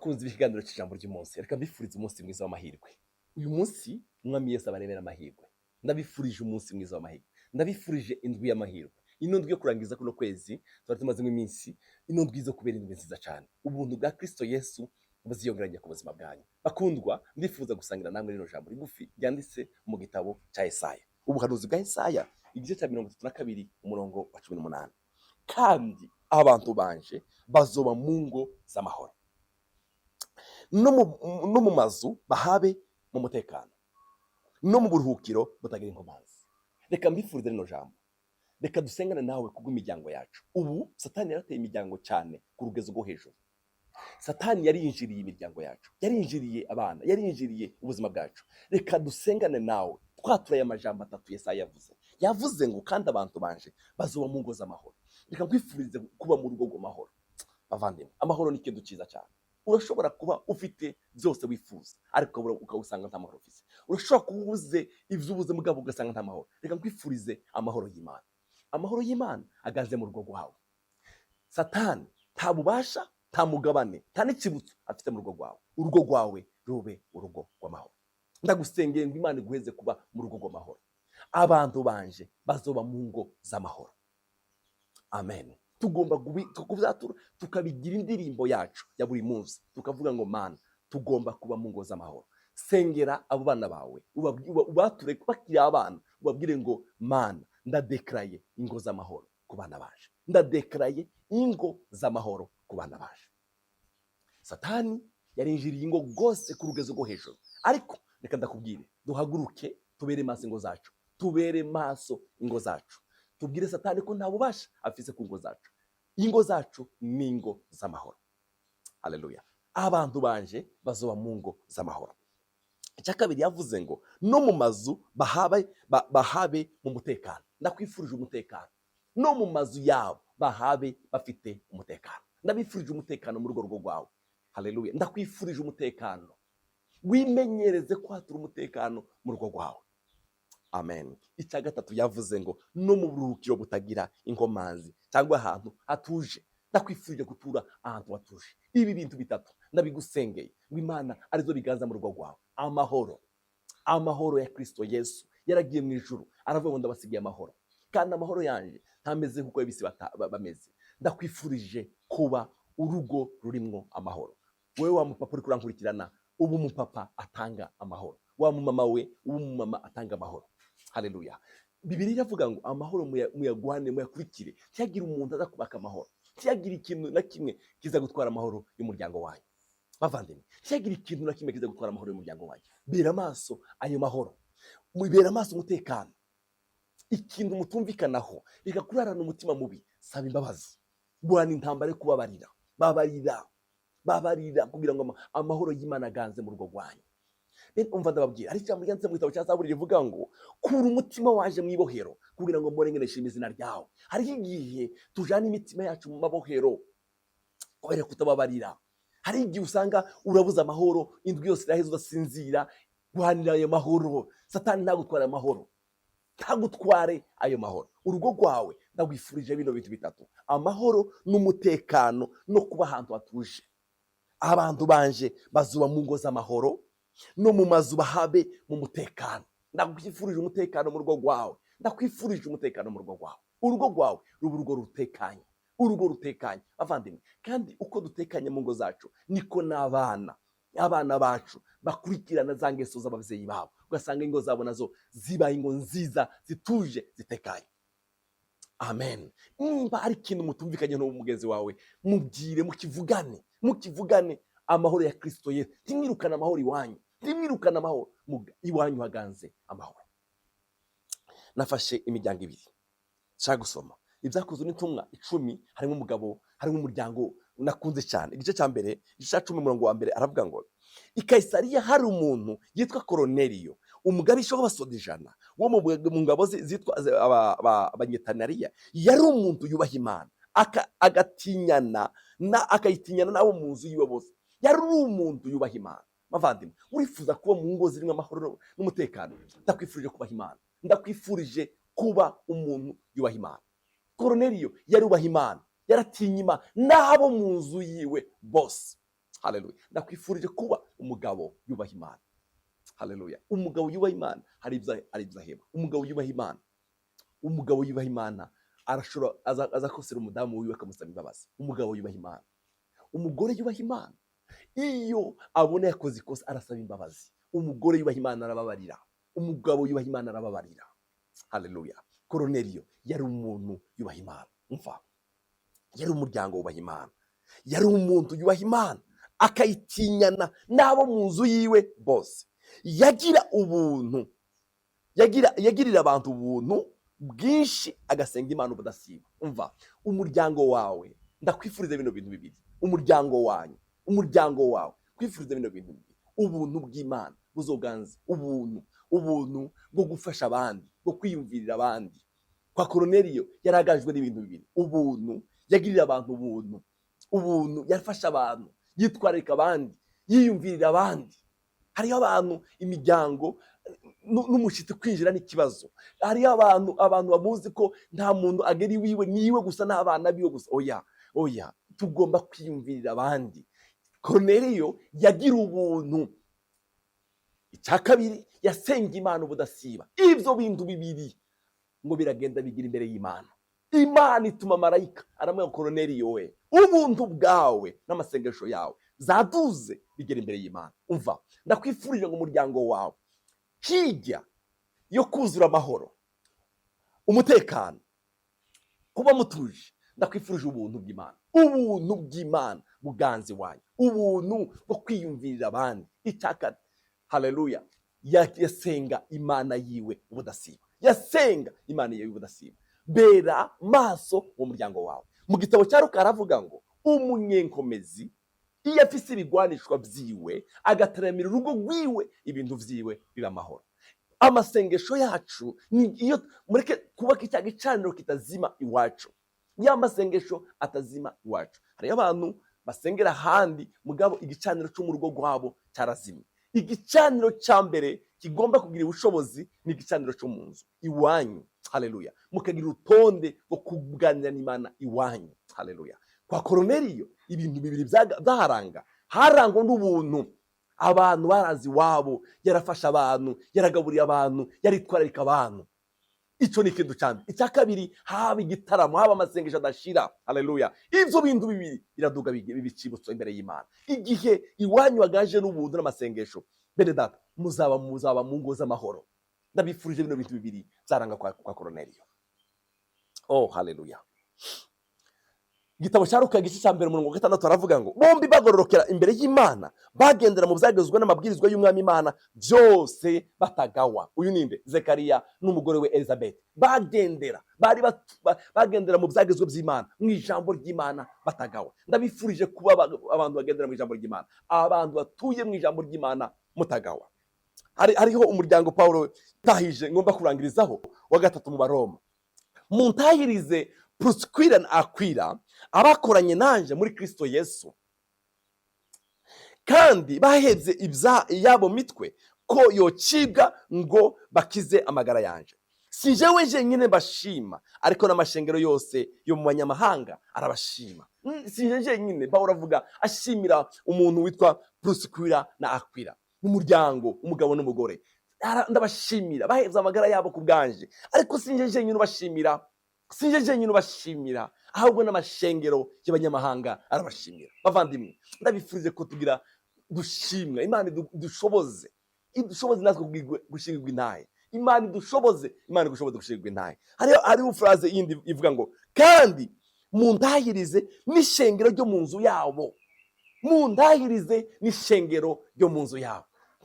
bakunze ikiganiro cy'ijambo ry'umunsi, reka mbifurize umunsi mwiza w'amahirwe. Uyu munsi umwami Yesu abarebera amahirwe. Ndabifurije umunsi mwiza w'amahirwe, ndabifurije indwi y'amahirwe, ino ndwi yo kurangiza kuno kwezi twari tumazemo iminsi, ino ndwi zo kubera indwi nziza cyane. Ubuntu bwa Kristo Yesu buziyongeranya ku buzima bwanyu. Bakundwa, ndifuza gusangira namwe rino jambo rigufi ryanditse mu gitabo cya Yesaya, ubuhanuzi bwa Yesaya igice cya 32 umurongo wa 18. Kandi abantu banje bazoba mu ngo z'amahoro, no mu mazu bahabe mu mutekano, no mu buruhukiro butagira inkomanzi. Reka mbifurize rino jambo, reka dusengane nawe kubw'imiryango yacu. Ubu Satani yarateye imiryango cyane ku rugezo rwo hejuru. Satani yarinjiriye imiryango yacu, yarinjiriye abana, yarinjiriye ubuzima bwacu. Reka dusengane nawe twaturaye amajambo atatu Yesaya yavuze ngo kandi abantu banje bazoba mu ngo z'amahoro. Reka nkwifurize kuba mu rugo rw'amahoro. Bavandimwe, amahoro ni ikintu cyiza cyane. Urashobora kuba ufite byose wifuza ariko ukawusanga nta mahoro ufite. Urashobora kuba ubuze iby'ubuzima bwabo ugasanga nta mahoro. Reka nkwifurize amahoro y'Imana. Amahoro y'Imana aganze mu rugo rwawe. Satani nta bubasha, nta mugabane, nta n'ikibutso afite mu rugo rwawe. Urugo rwawe rube urugo rw'amahoro. Ndagusengeye ngo Imana iguheze kuba mu rugo rw'amahoro. Abantu banje bazoba mu ngo z'amahoro. Amen. Tugomba kuzatura tukabigira indirimbo yacu ya buri munsi, tukavuga ngo Mana, tugomba kuba mu ngo z'amahoro. Sengera abo bana bawe, ubature bakiri abana, ubabwire ngo Mana, ndadekaraye ingo z'amahoro ku bana baje, ndadekaraye ingo z'amahoro ku bana baje. Satani yarinjiriye ingo rwose ku rugezo rwo hejuru, ariko reka ndakubwire, duhaguruke tubere maso ingo zacu, tubere maso ingo zacu, tubwire Satani ko nta bubasha afise ku ngo zacu. Ingo zacu ni ingo z'amahoro. Haleluya. Abantu banje bazoba mu ngo z'amahoro. Icya kabiri yavuze ngo no mu mazu bahabe mu mutekano. Ndakwifurije umutekano. No mu mazu yabo bahabe bafite umutekano. Ndabifurije umutekano mu rugo rwawe. Haleluya. Ndakwifurije umutekano. Wimenyereze kwatura umutekano mu rugo rwawe. Amen. Icya gatatu yavuze ngo no mu buruhukiro butagira inkomanzi cyangwa ahantu hatuje. Ndakwifurije gutura ahantu hatuje. Ibi bintu bitatu ndabigusengeye ngo Imana arizo biganza mu rugo rwawe. Amahoro. Amahoro ya Kristo Yesu yaragiye mu ijuru, aravuga ngo ndabasigiye amahoro. Kandi amahoro yanje ntameze nkuko yabisi bameze. Ndakwifurije kuba urugo rurimwo amahoro. Wewe wa mupapa uri kurankurikirana, ubu umupapa atanga amahoro. Wa mumama we, ubu umumama atanga amahoro. Haleluya. Bibiliya iravuga ngo amahoro muyagwane, muyakurikire. Cyagira umuntu aza kubaka amahoro. Cyagira ikintu na kimwe kiza gutwara amahoro y'umuryango wanyu. Bavandimwe, cyagira ikintu na kimwe kiza gutwara amahoro y'umuryango wanyu. Bera amaso ayo mahoro. Mubera amaso umutekano. Ikintu mutumvikanaho, reka kurarana umutima mubi, saba imbabazi. Bwana intambara yo kubabarira. Babarira kugira ngo amahoro y'Imana aganze mu rugo rwanyu. Umva ndababwira, ari ijambo ryanditse mu gitabo cya Zaburi rivuga ngo kura umutima waje mu ibohero kugira ngo murengeneshe izina ryawe. Hari igihe tujana imitima yacu mu mabohero kubera kutababarira. Hari igihe usanga urabuza amahoro, indwi yose iraheze udasinzira. Guhanira ayo mahoro. Satani ntagutware amahoro, ntagutware ayo mahoro. Urugo rwawe ndagwifurije bino bintu bitatu: amahoro n'umutekano no kuba ahantu hatuje. Abantu banje bazuba mu ngo z'amahoro, no mu mazu bahabe mu mutekano. Ndakwifurije umutekano mu rugo rwawe. Ndakwifurije umutekano mu rugo rwawe. Urugo rwawe ruba urugo rutekanye. Urugo rutekanye. Bavandimwe, kandi uko dutekanye mu ngo zacu niko n'abana bacu bakurikirana za ngeso z'ababyeyi babo. Ugasanga ingo zabo nazo zibaye ingo nziza, zituje, zitekanye. Amen. Nimba ari ikintu mutumvikanye no mugenzi wawe, mubwire, mukivugane amahoro ya Kristo Yesu. Ntimwirukane amahoro iwanyu. Ntimwirukane amahoro iwanyu, haganze amahoro. Nafashe imiryango ibiri nshaka gusoma. Ibyakozwe n'intumwa 10, harimo umugabo, harimo umuryango nakunze cyane. Igice cya mbere, igice cya 10 umurongo wa mbere aravuga ngo i Kaisariya hari umuntu yitwa Koroneliyo, umugabisha w'abasoda 100 wo mu ngabo zitwa abanyetanariya. Yari umuntu yubaha Imana, akayitinyana nabo mu nzu yiwe bose. Yari umuntu yubaha Imana. Bavandimwe, urifuza kuba mu ngo zirimo amahoro n'umutekano? Ndakwifurije kubaha Imana. Ndakwifurije kuba umuntu yubaha Imana. Koroneliyo yarubaha Imana, yaratinya Imana n'abo mu nzu yiwe bose. Haleluya. Ndakwifurije kuba umugabo yubaha Imana. Haleluya. Umugabo yubaha Imana hari ibyo aheba. Umugabo yubaha Imana, umugabo yubaha Imana arashobora azakosera umudamu wiwe akamusaba imbabazi. Umugabo yubaha Imana. Umugore yubaha Imana iyo abona yakoze ikosa arasaba imbabazi. Umugore yubaha Imana arababarira. Umugabo yubaha Imana arababarira. Haleluya. Koroneliyo yari umuntu yubaha Imana. Umva, yari umuryango wubaha Imana, yari umuntu yubaha Imana akayitinyana n'abo mu nzu yiwe bose. Yagira ubuntu, yagirira abantu ubuntu bwinshi, agasenga Imana ubudasiba. Umva, umuryango wawe ndakwifuriza bino bintu bibiri. Umuryango wawe kwifuriza bino bintu bibiri. Ubuntu bw'Imana buzoganze, ubuntu bwo gufasha abandi, bwo kwiyumvirira abandi. Kwa Koroneliyo yaragajwe n'ibintu bibiri. Ubuntu, yagirira abantu ubuntu, yafasha abantu, yitwararika abandi, yiyumvirira abandi. Hariho abantu imiryango n'umushitsi kwinjira n'ikibazo. Hariho abantu bamuzi ko nta muntu agera iwiwe niwe gusa n'abana biwe gusa. Oya, tugomba kwiyumvirira abandi. Koroneliyo yagira ubuntu. Icya kabiri, yasenga Imana ubudasiba. Ibyo bintu bibiri ngo biragenda bigira imbere y'Imana. Imana ituma marayika aramubwira Koroneliyo, we ubuntu bwawe n'amasengesho yawe zaduze bigera imbere y'Imana. Umva, ndakwifurije ngo umuryango wawe hirya yo kuzura amahoro, umutekano, kuba mutuje, ndakwifurije ubuntu bw'Imana buganze wanyu, ubuntu bwo kwiyumvirira abandi. Icyakane, haleluya, yasenga Imana yiwe ubudasiba. Bera maso mu muryango wawe. Mu gitabo cya Luka aravuga ngo umunyenkomezi iyo afise ibigwanishwa byiwe agateramira urugo rwiwe, ibintu vyiwe biba amahoro. Amasengesho yacu iyo mureke kubaka icya gicaniro kitazima iwacu. Ya masengesho atazima iwacu. Hari abantu basengera handi mugabo igicaniro cyo mu rugo rwabo cyarazimye. Igicaniro cya mbere kigomba kugira ubushobozi ni igicaniro cyo mu nzu iwanyu. Haleluya. Mukagira urutonde rwo kuganira n'Imana iwanyu. Haleluya. Kwa Koroneliyo ibintu bibiri harangwa n'ubuntu. Abantu barazi iwabo, yarafasha abantu, yaragaburiye abantu, yaritwararika abantu. Icyo ni ikintu cyane. Icya kabiri, haba igitaramo, haba amasengesho adashira. Haleluya. Ibyo bintu bibiri biraduga bibicibutso imbere y'Imana. Igihe iwanyu wagaje n'ubuntu n'amasengesho, bene data, muzaba mu ngo z'amahoro. Ndabifurije bino bintu bibiri zaranga kwa Koroneliyo. Oh, haleluya. Igitabo cya Luka igice cya 1:6 aravuga ngo bombi bagororokera imbere y'Imana, bagendera mu byagezwe n'amabwirizwa y'Umwami Imana byose batagawa. Uyu ninde? Zekariya n'umugore we Elizabeth. Bagendera mu byagezwe by'Imana, mu ijambo ry'Imana batagawa. Ndabifurije kuba abantu bagendera mu ijambo ry'Imana, abantu batuye mu ijambo ry'Imana mutagawa. Hariho umuryango Paulo tahije ngomba kurangirizaho wa 3 mu Baroma. Muntahirize Priscilla na Aquila abakoranye nanje muri Kristo Yesu, kandi baheze yabo mitwe ko yocibwa ngo bakize amagara yanje. Si jewe jenyine bashima, ariko n'amashengero yose yo mu banyamahanga arabashima. Si jewe jenyine Paulo avuga ashimira umuntu witwa Priscilla na Aquila, umuryango, umugabo n'umugore. Ndabashimira baheze amagara yabo ku bwanje, ariko si jewe jenyine ubashimira, ahubwo n'amashengero y'abanyamahanga arabashimira. Bavandimwe, ndabifurize ko tugira dushimwa. Imana idushoboze natwe gushingirwa intahe. Imana idushoboze gushingirwa intahe. Hariho phrase yindi ivuga ngo kandi muntahirize n'ishengero ryo mu nzu yabo.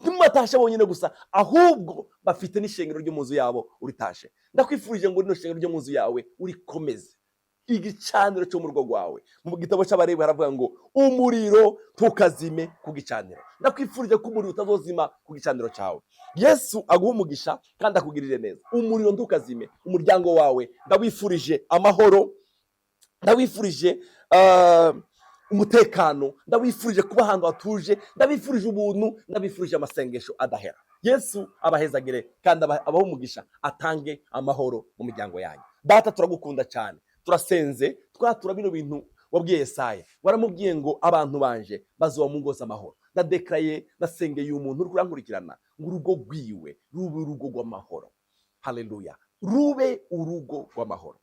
Ntimubatashe bonyine gusa, ahubwo bafite n'ishengero ryo mu nzu yabo uritashe. Ndakwifurije ngo rino shengero ryo mu nzu yawe urikomeze. Igicaniro cyo mu rugo rwawe. Mu gitabo cy'Abalewi haravuga ngo umuriro ntukazime ku gicaniro. Ndakwifurije ko umuriro utazozima ku gicaniro cyawe. Yesu aguha umugisha kandi akugirire neza. Umuriro ntukazime umuryango wawe. Ndawifurije amahoro, ndawifurije umutekano, ndabifurije kuba ahantu hatuje, ndabifurije ubuntu, ndabifurije amasengesho adahera. Yesu abahezagire kandi abaho umugisha, atange amahoro mu miryango yanyu. Data turagukunda cyane, turasenze twatura bino bintu wabwiye Yesaya, waramubwiye ngo abantu banje bazoba mu ngo z'amahoro. Ndadekaraye, ndasengeye umuntu uri kurankurikirana ngo urugo rwiwe rube urugo rw'amahoro. Haleluya, rube urugo rw'amahoro,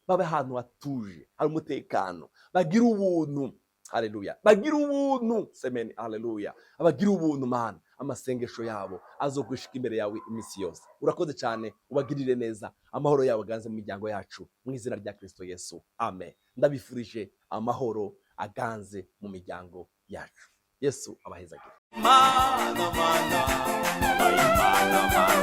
babe ahantu hatuje, hari umutekano, bagira ubuntu. Haleluya, bagira ubuntu semeni. Haleluya, abagira ubuntu mana, amasengesho yabo azogushika imbere yawe iminsi yose. Urakoze cyane, ubagirire neza, amahoro yawe aganze mu miryango yacu mu izina rya Kristo Yesu, amen. Ndabifurije amahoro aganze mu miryango yacu. Yesu abahezagire. Mana, mana, mana, mana, mana,